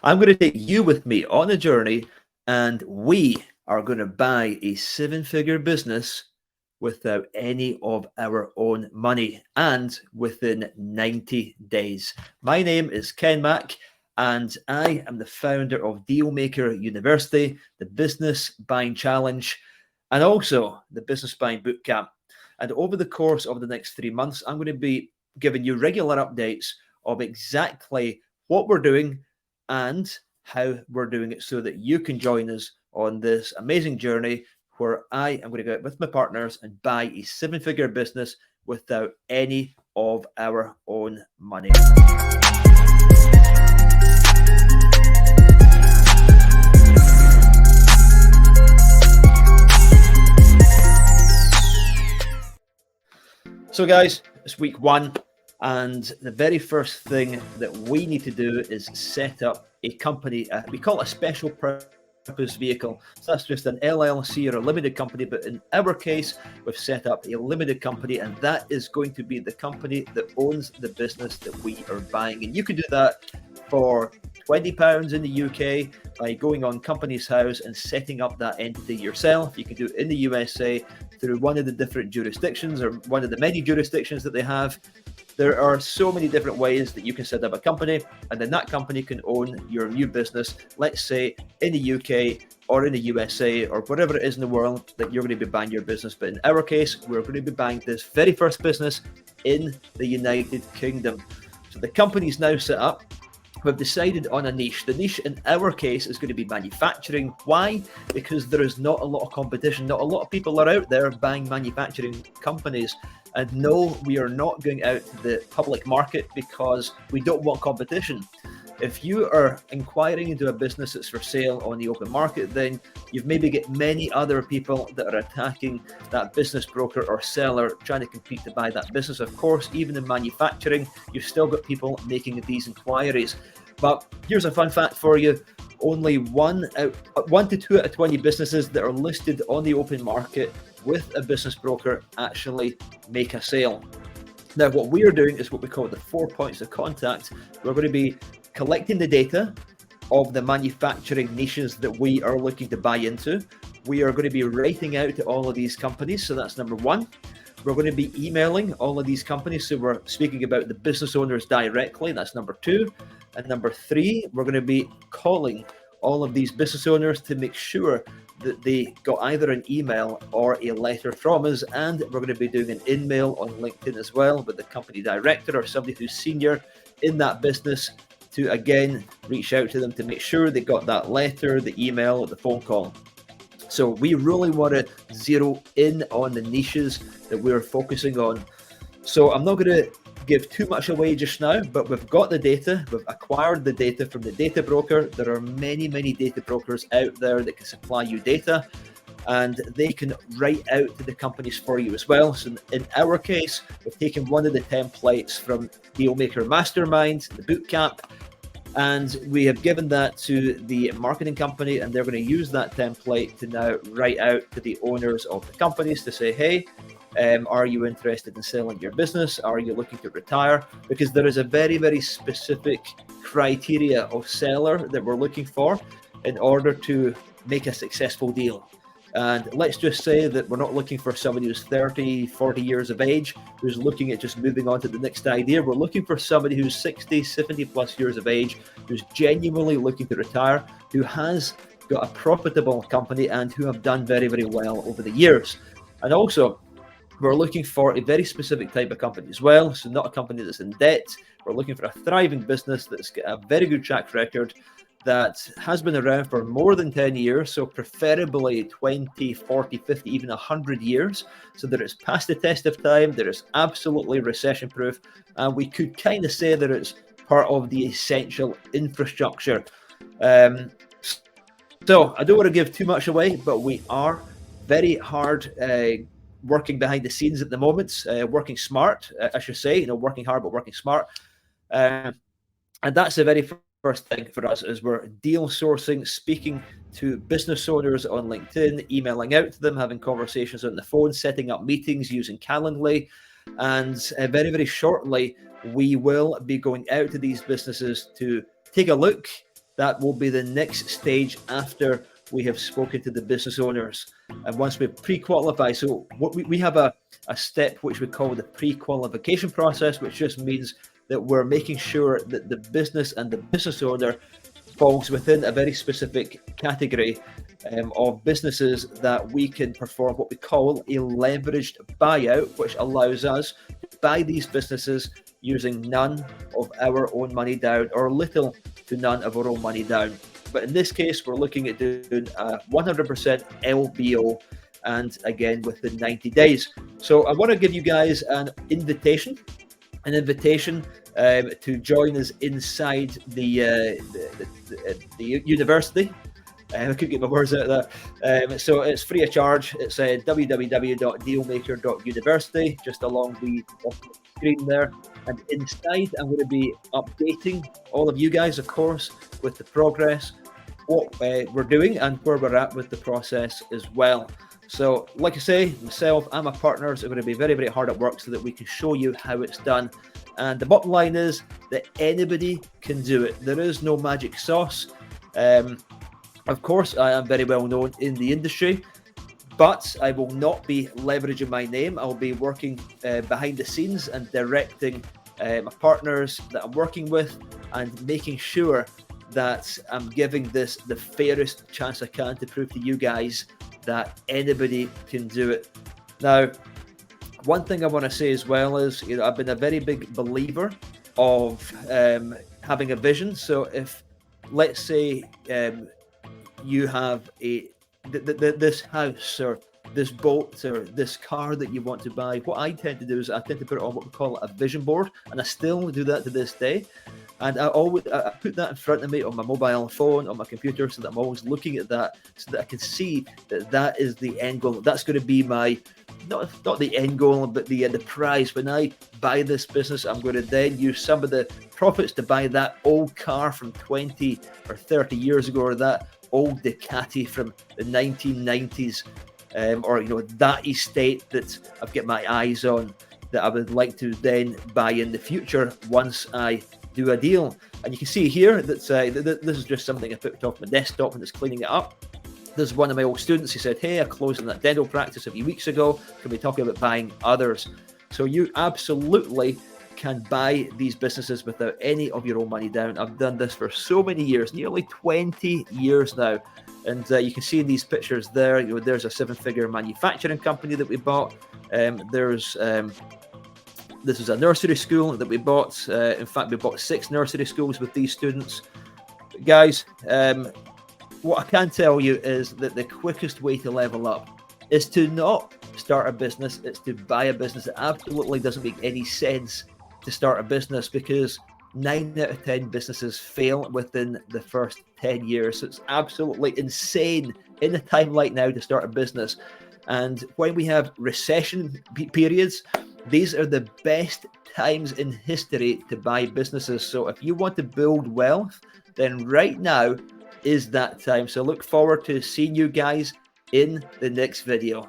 I'm going to take you with me on a journey, and we are going to buy a seven-figure business without any of our own money and within 90 days. My name is Ken Mack, and I am the founder of Dealmaker University, the Business Buying Challenge, and also the Business Buying Bootcamp. And over the course of the next 3 months, I'm going to be giving you regular updates of exactly what we're doing and how we're doing it so that you can join us on this amazing journey where I am going to go out with my partners and buy a seven-figure business without any of our own money. So guys, it's week one, and the very first thing that we need to do is set up a company. We call it a special purpose vehicle. So that's just an LLC or a limited company, but in our case, we've set up a limited company, and that is going to be the company that owns the business that we are buying. And you can do that for £20 in the UK by going on Companies House and setting up that entity yourself. You can do it in the USA through one of the different jurisdictions or one of the many jurisdictions that they have. There are so many different ways that you can set up a company, and then that company can own your new business, let's say in the UK or in the USA or whatever it is in the world that you're going to be buying your business. But in our case, we're going to be buying this very first business in the United Kingdom. So the company's now set up. We've decided on a niche. The niche in our case is going to be manufacturing. Why? Because there is not a lot of competition. Not a lot of people are out there buying manufacturing companies. And no, we are not going out to the public market because we don't want competition. If you are inquiring into a business that's for sale on the open market, then you've maybe got many other people that are attacking that business broker or seller trying to compete to buy that business. Of course, even in manufacturing, you've still got people making these inquiries. But here's a fun fact for you. Only 1 to 2 out of 20 businesses that are listed on the open market with a business broker actually make a sale. Now, what we are doing is what we call the 4 points of contact. We're going to be collecting the data of the manufacturing niches that we are looking to buy into. We are going to be writing out to all of these companies. So that's number one. We're going to be emailing all of these companies. So we're speaking about the business owners directly. That's number two. And number three, we're going to be calling all of these business owners to make sure that they got either an email or a letter from us. And we're going to be doing an in-mail on LinkedIn as well with the company director or somebody who's senior in that business to again reach out to them to make sure they got that letter, the email, or the phone call. So we really want to zero in on the niches that we're focusing on. So I'm not going to give too much away just now, but we've got the data. We've acquired the data from the data broker. There are many data brokers out there that can supply you data, and they can write out to the companies for you as well. So in our case, we've taken one of the templates from Dealmaker Mastermind, the bootcamp, and we have given that to the marketing company, and they're going to use that template to now write out to the owners of the companies to say, hey, are you interested in selling your business? Are you looking to retire? Because there is a very specific criteria of seller that we're looking for in order to make a successful deal. And let's just say that we're not looking for somebody who's 30, 40 years of age, who's looking at just moving on to the next idea. We're looking for somebody who's 60, 70 plus years of age, who's genuinely looking to retire, who has got a profitable company and who have done very well over the years. And also, we're looking for a very specific type of company as well. So not a company that's in debt. We're looking for a thriving business that's got a very good track record, that has been around for more than 10 years, so preferably 20, 40, 50, even 100 years, so that it's passed the test of time, that it's absolutely recession-proof, and we could kind of say that it's part of the essential infrastructure. So I don't want to give too much away, but we are very hard working behind the scenes at the moment, working smart, I should say, working hard, but working smart. And that's the very first thing for us, is we're deal sourcing, speaking to business owners on LinkedIn, emailing out to them, having conversations on the phone, setting up meetings using Calendly. And very shortly, we will be going out to these businesses to take a look That will be the next stage after we have spoken to the business owners. And once we pre-qualify, so what we have a step which we call the pre-qualification process, which just means that we're making sure that the business and the business owner falls within a very specific category of businesses that we can perform what we call a leveraged buyout, which allows us to buy these businesses using none of our own money down, or little to none of our own money down. But in this case, we're looking at doing a 100% LBO, and again within 90 days. So I want to give you guys an invitation to join us inside the university. I couldn't get my words out of that. So it's free of charge. It's www.dealmaker.university, just along the screen there. And inside, I'm going to be updating all of you guys, of course, with the progress, what we're doing, and where we're at with the process as well. So, like I say, myself and my partners are going to be very, very hard at work so that we can show you how it's done. And the bottom line is that anybody can do it. There is no magic sauce. Of course, I am very well known in the industry, but I will not be leveraging my name. I'll be working behind the scenes and directing my partners that I'm working with, and making sure that I'm giving this the fairest chance I can to prove to you guys that anybody can do it. Now, one thing I want to say as well is, I've been a very big believer of having a vision. So if, let's say, you have this house or this boat or this car that you want to buy, what I tend to do is I tend to put it on what we call a vision board, and I still do that to this day. And I put that in front of me on my mobile phone, on my computer, so that I'm always looking at that, so that I can see that that is the end goal. That's going to be my, not the end goal, but the prize. When I buy this business, I'm going to then use some of the profits to buy that old car from 20 or 30 years ago, or that old Ducati from the 1990s, or that estate that I've got my eyes on, that I would like to then buy in the future once I do a deal. And you can see here that this is just something I put off my desktop and it's cleaning it up. There's one of my old students. He said, "Hey, I closed on that dental practice a few weeks ago. Can we talk about buying others?" So you absolutely can buy these businesses without any of your own money down. I've done this for so many years, nearly 20 years now. And you can see in these pictures there, there's a 7-figure manufacturing company that we bought. This is a nursery school that we bought. In fact, we bought 6 nursery schools with these students. But guys, what I can tell you is that the quickest way to level up is to not start a business. It's to buy a business. It absolutely doesn't make any sense to start a business, because 9 out of 10 businesses fail within the first 10 years. So it's absolutely insane in a time like now to start a business. And when we have recession periods, these are the best times in history to buy businesses. So if you want to build wealth, then right now is that time. So look forward to seeing you guys in the next video.